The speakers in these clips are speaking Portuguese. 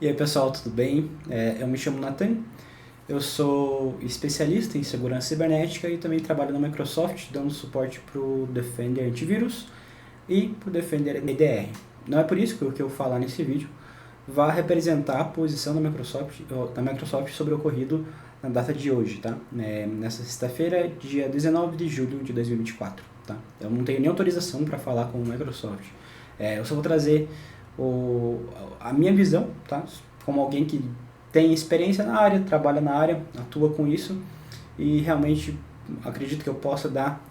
E aí pessoal, tudo bem? Eu me chamo Nathan, eu sou especialista em segurança cibernética e também trabalho na Microsoft dando suporte para o Defender Antivírus e para o Defender EDR. Não é por isso que o que eu falar nesse vídeo vai representar a posição da Microsoft sobre o ocorrido na data de hoje, tá? Nessa sexta-feira, dia 19 de julho de 2024, tá? Eu não tenho nem autorização para falar com a Microsoft. Eu só vou trazer a minha visão, tá? Como alguém que tem experiência na área, trabalha na área, atua com isso e realmente acredito que eu possa dar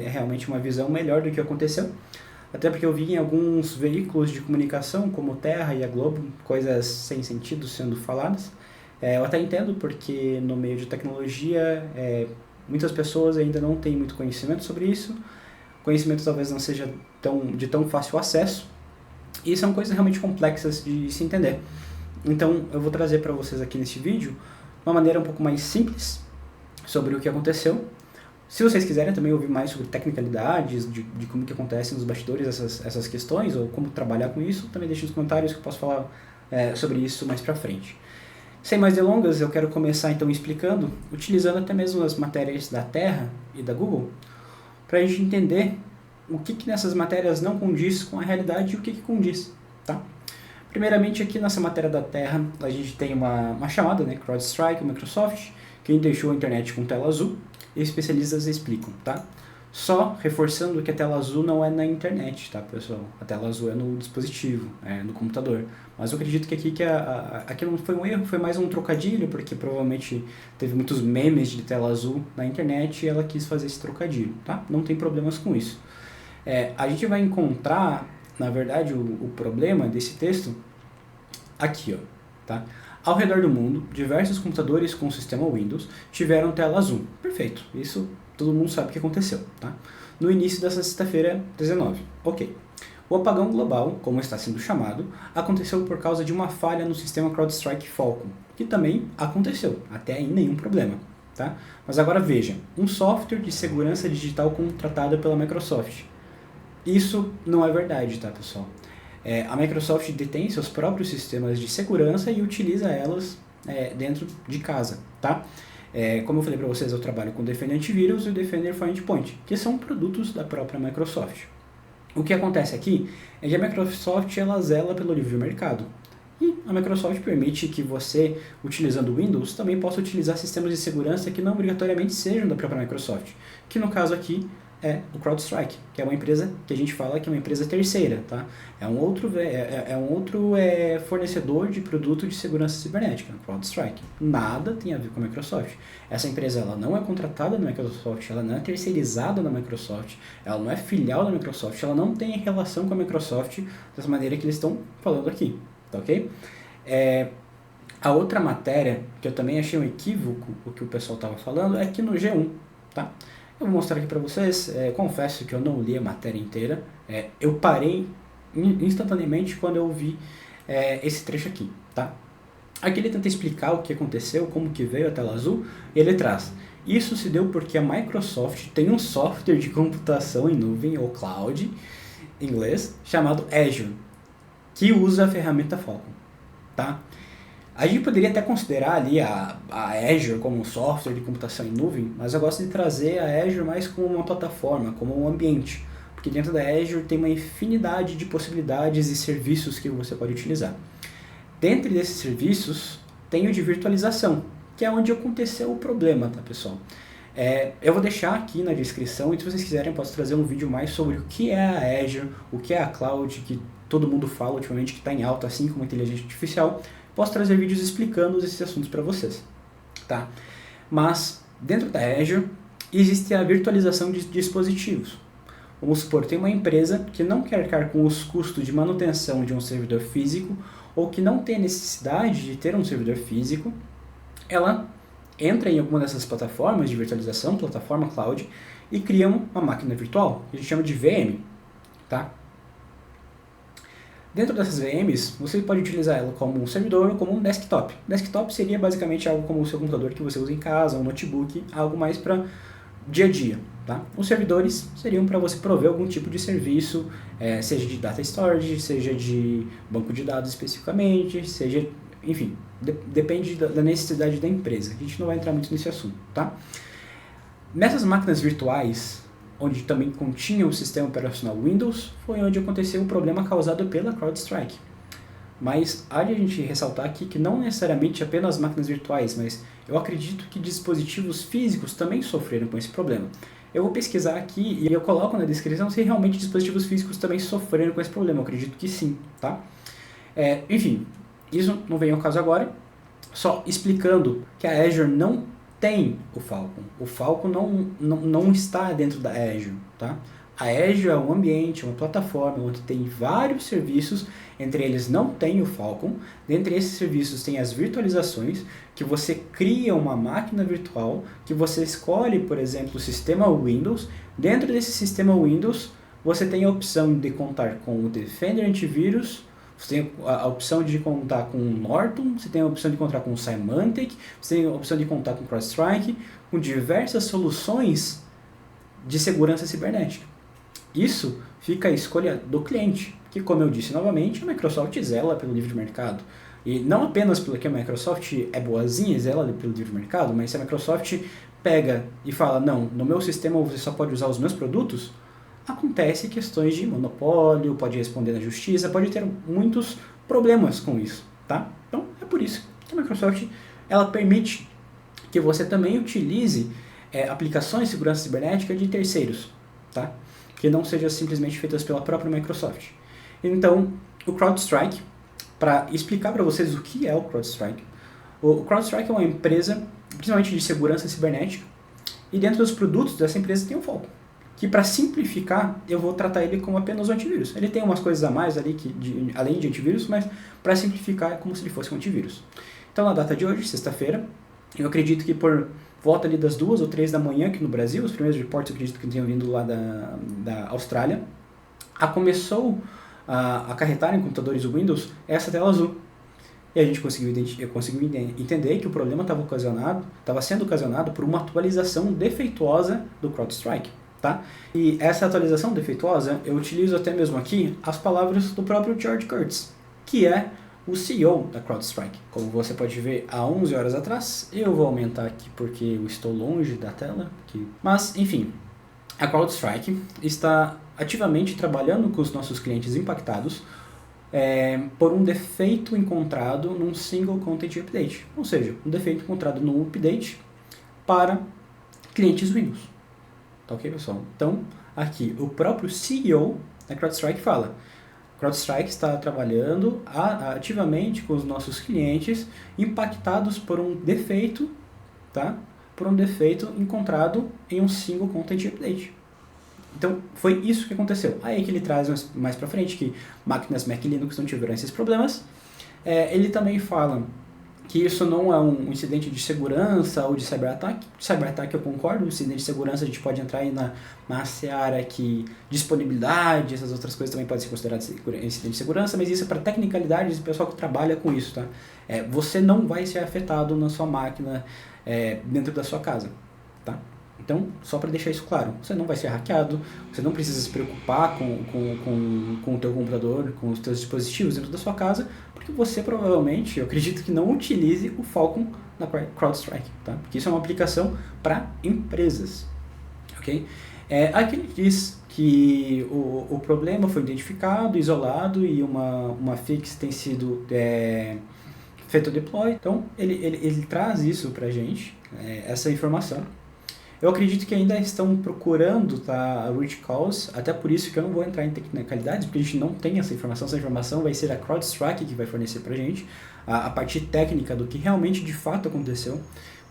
realmente uma visão melhor do que aconteceu. Até porque eu vi em alguns veículos de comunicação, como Terra e a Globo, coisas sem sentido sendo faladas. Eu até entendo, porque no meio de tecnologia, muitas pessoas ainda não têm muito conhecimento sobre isso. Conhecimento talvez não seja de tão fácil acesso. E são coisas realmente complexas de se entender. Então eu vou trazer para vocês aqui neste vídeo uma maneira um pouco mais simples sobre o que aconteceu. Se vocês quiserem também ouvir mais sobre tecnicalidades, de como que acontecem nos bastidores essas questões, ou como trabalhar com isso, também deixe nos comentários que eu posso falar sobre isso mais pra frente. Sem mais delongas, eu quero começar então explicando, utilizando até mesmo as matérias da Terra e da Google, para a gente entender o que nessas matérias não condiz com a realidade e o que condiz, tá? Primeiramente, aqui nessa matéria da Terra, a gente tem uma chamada, CrowdStrike, Microsoft, quem deixou a internet com tela azul, e especialistas explicam, tá? Só reforçando que a tela azul não é na internet, tá, pessoal? A tela azul é no dispositivo, no computador. Mas eu acredito que aqui não foi um erro, foi mais um trocadilho, porque provavelmente teve muitos memes de tela azul na internet e ela quis fazer esse trocadilho, tá? Não tem problemas com isso. A gente vai encontrar, na verdade, o problema desse texto aqui, ó, tá? Ao redor do mundo, diversos computadores com o sistema Windows tiveram tela azul. Perfeito, isso todo mundo sabe o que aconteceu, tá? No início dessa sexta-feira, 19. Ok. O apagão global, como está sendo chamado, aconteceu por causa de uma falha no sistema CrowdStrike Falcon, que também aconteceu, até aí nenhum problema, tá? Mas agora veja, um software de segurança digital contratado pela Microsoft. Isso não é verdade, tá, pessoal? A Microsoft detém seus próprios sistemas de segurança e utiliza elas dentro de casa, tá? Como eu falei para vocês, eu trabalho com o Defender Antivírus e o Defender for Endpoint, que são produtos da própria Microsoft. O que acontece aqui é que a Microsoft ela zela pelo livre mercado. E a Microsoft permite que você, utilizando o Windows, também possa utilizar sistemas de segurança que não obrigatoriamente sejam da própria Microsoft, que no caso aqui é o CrowdStrike, que é uma empresa que a gente fala que é uma empresa terceira, tá? É um outro fornecedor de produto de segurança cibernética, o CrowdStrike. Nada tem a ver com a Microsoft. Essa empresa ela não é contratada na Microsoft, ela não é terceirizada na Microsoft, ela não é filial da Microsoft, ela não tem relação com a Microsoft dessa maneira que eles estão falando aqui, tá ok? A outra matéria, que eu também achei um equívoco, o que o pessoal estava falando, é que no G1, tá? Eu vou mostrar aqui para vocês, confesso que eu não li a matéria inteira, eu parei instantaneamente quando eu vi esse trecho aqui, tá? Aqui ele tenta explicar o que aconteceu, como que veio a tela azul, e ele traz: isso se deu porque a Microsoft tem um software de computação em nuvem, ou cloud, em inglês, chamado Azure, que usa a ferramenta Falcon, tá? A gente poderia até considerar ali a Azure como um software de computação em nuvem, mas eu gosto de trazer a Azure mais como uma plataforma, como um ambiente, porque dentro da Azure tem uma infinidade de possibilidades e serviços que você pode utilizar. Dentre desses serviços, tem o de virtualização, que é onde aconteceu o problema, tá, pessoal? Eu vou deixar aqui na descrição, e se vocês quiserem eu posso trazer um vídeo mais sobre o que é a Azure, o que é a Cloud, que todo mundo fala ultimamente que está em alta, assim como a inteligência artificial. Posso trazer vídeos explicando esses assuntos para vocês, tá? Mas, dentro da Azure, existe a virtualização de dispositivos. Vamos supor, tem uma empresa que não quer arcar com os custos de manutenção de um servidor físico, ou que não tem necessidade de ter um servidor físico, ela entra em alguma dessas plataformas de virtualização, plataforma cloud, e cria uma máquina virtual, que a gente chama de VM, tá? Dentro dessas VMs, você pode utilizar ela como um servidor ou como um desktop. Desktop seria basicamente algo como o seu computador que você usa em casa, um notebook, algo mais para dia a dia. Tá? Os servidores seriam para você prover algum tipo de serviço, seja de data storage, seja de banco de dados especificamente, seja enfim, depende da necessidade da empresa. A gente não vai entrar muito nesse assunto, tá? Nessas máquinas virtuais, onde também continha o sistema operacional Windows, foi onde aconteceu o problema causado pela CrowdStrike. Mas há de a gente ressaltar aqui que não necessariamente apenas máquinas virtuais, mas eu acredito que dispositivos físicos também sofreram com esse problema. Eu vou pesquisar aqui e eu coloco na descrição se realmente dispositivos físicos também sofreram com esse problema. Eu acredito que sim, tá? Enfim, isso não vem ao caso agora, só explicando que a Azure não tem o Falcon. O Falcon não está dentro da Azure, tá? A Azure é um ambiente, uma plataforma onde tem vários serviços, entre eles não tem o Falcon. Dentre esses serviços tem as virtualizações, que você cria uma máquina virtual, que você escolhe, por exemplo, o sistema Windows. Dentro desse sistema Windows, você tem a opção de contar com o Defender Antivírus, você tem a opção de contar com o Norton, você tem a opção de contar com o Symantec, você tem a opção de contar com o CrowdStrike, com diversas soluções de segurança cibernética. Isso fica a escolha do cliente, que, como eu disse novamente, a Microsoft zela pelo livre mercado. E não apenas porque a Microsoft é boazinha e zela pelo livre mercado, mas se a Microsoft pega e fala, não, no meu sistema você só pode usar os meus produtos, acontece questões de monopólio, pode responder na justiça, pode ter muitos problemas com isso, tá? Então, é por isso que a Microsoft ela permite que você também utilize aplicações de segurança cibernética de terceiros, tá? Que não sejam simplesmente feitas pela própria Microsoft. Então, o CrowdStrike, para explicar para vocês o que é o CrowdStrike é uma empresa, principalmente de segurança cibernética, e dentro dos produtos dessa empresa tem o Falcon, que para simplificar, eu vou tratar ele como apenas um antivírus. Ele tem umas coisas a mais ali, além de antivírus, mas para simplificar é como se ele fosse um antivírus. Então, na data de hoje, sexta-feira, eu acredito que por volta ali das 2 ou 3 da manhã aqui no Brasil, os primeiros reportes eu acredito que tenham vindo lá da Austrália, começou a acarretar em computadores Windows essa tela azul. E a gente conseguiu entender que o problema estava sendo ocasionado por uma atualização defeituosa do CrowdStrike. Tá? E essa atualização defeituosa, eu utilizo até mesmo aqui as palavras do próprio George Kurtz, que é o CEO da CrowdStrike. Como você pode ver há 11 horas atrás, eu vou aumentar aqui porque eu estou longe da tela. Mas, enfim, a CrowdStrike está ativamente trabalhando com os nossos clientes impactados por um defeito encontrado num single content update. Ou seja, um defeito encontrado no update para clientes Windows. Tá ok, pessoal? Então, aqui, o próprio CEO da CrowdStrike fala: CrowdStrike está trabalhando ativamente com os nossos clientes impactados por um defeito, tá? Por um defeito encontrado em um single content update. Então, foi isso que aconteceu. Aí que ele traz mais pra frente que máquinas Mac e Linux não tiveram esses problemas. Ele também fala que isso não é um incidente de segurança ou de cyberataque. Cyberataque eu concordo, incidente de segurança a gente pode entrar aí na seara que disponibilidade, essas outras coisas também podem ser consideradas incidente de segurança, mas isso é para tecnicalidades e pessoal que trabalha com isso, tá? Você não vai ser afetado na sua máquina dentro da sua casa, tá? Então, só para deixar isso claro, você não vai ser hackeado, você não precisa se preocupar com o teu computador, com os teus dispositivos dentro da sua casa, porque você provavelmente, eu acredito que não utilize o Falcon na CrowdStrike, tá? Porque isso é uma aplicação para empresas, ok? Aqui ele diz que o problema foi identificado, isolado e uma fix tem sido feito deploy, então ele traz isso para a gente, essa informação. Eu acredito que ainda estão procurando a root cause, até por isso que eu não vou entrar em tecnicalidades, porque a gente não tem essa informação vai ser a CrowdStrike que vai fornecer pra gente a parte técnica do que realmente de fato aconteceu.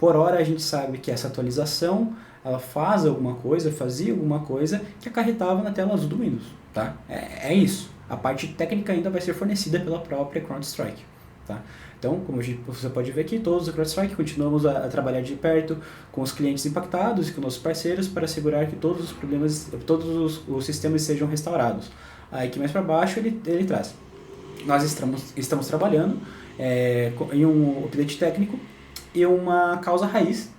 Por hora a gente sabe que essa atualização, ela fazia alguma coisa que acarretava na tela azul do Windows, tá? É isso. A parte técnica ainda vai ser fornecida pela própria CrowdStrike, tá? Então, como você pode ver aqui, todos da CrowdStrike continuamos a trabalhar de perto com os clientes impactados e com nossos parceiros para assegurar que todos os sistemas sejam restaurados. Aqui mais para baixo ele traz: nós estamos trabalhando em um update técnico e uma causa raiz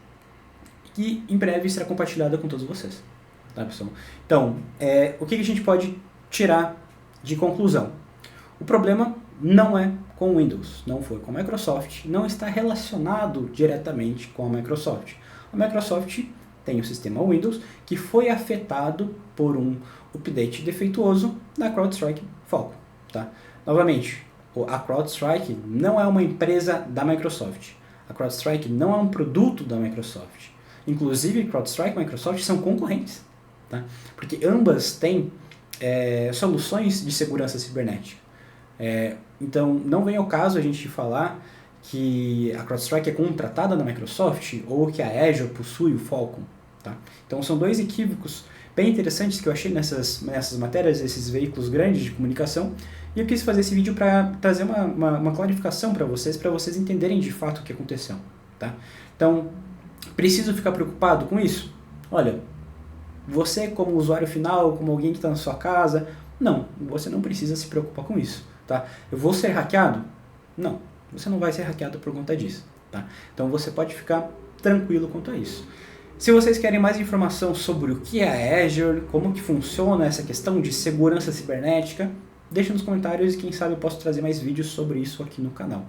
que em breve será compartilhada com todos vocês. Tá, pessoal? Então, o que a gente pode tirar de conclusão? O problema não é com Windows, não foi com a Microsoft, não está relacionado diretamente com a Microsoft. A Microsoft tem o sistema Windows que foi afetado por um update defeituoso da CrowdStrike Falcon. Tá? Novamente, a CrowdStrike não é uma empresa da Microsoft. A CrowdStrike não é um produto da Microsoft. Inclusive, CrowdStrike e Microsoft são concorrentes. Tá? Porque ambas têm soluções de segurança cibernética. Então, não vem ao caso a gente falar que a CrowdStrike é contratada da Microsoft ou que a Azure possui o Falcon. Tá? Então, são dois equívocos bem interessantes que eu achei nessas matérias, esses veículos grandes de comunicação, e eu quis fazer esse vídeo para trazer uma clarificação para vocês entenderem de fato o que aconteceu. Tá? Então, preciso ficar preocupado com isso? Olha, você como usuário final, como alguém que está na sua casa, não, você não precisa se preocupar com isso. Tá? Eu vou ser hackeado? Não, você não vai ser hackeado por conta disso. Tá? Então você pode ficar tranquilo quanto a isso. Se vocês querem mais informação sobre o que é a Azure, como que funciona essa questão de segurança cibernética, deixa nos comentários e quem sabe eu posso trazer mais vídeos sobre isso aqui no canal.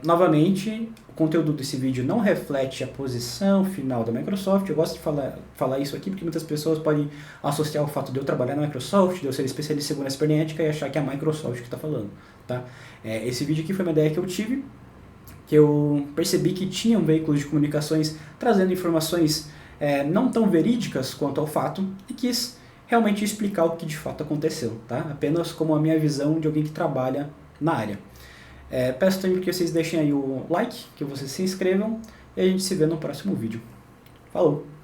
Novamente, o conteúdo desse vídeo não reflete a posição final da Microsoft. Eu gosto de falar isso aqui porque muitas pessoas podem associar o fato de eu trabalhar na Microsoft, de eu ser especialista em segurança cibernética e achar que é a Microsoft que está falando. Tá? Esse vídeo aqui foi uma ideia que eu tive, que eu percebi que tinham veículos de comunicações trazendo informações não tão verídicas quanto ao fato e quis realmente explicar o que de fato aconteceu, tá? Apenas como a minha visão de alguém que trabalha na área. Peço também que vocês deixem aí o like, que vocês se inscrevam e a gente se vê no próximo vídeo. Falou!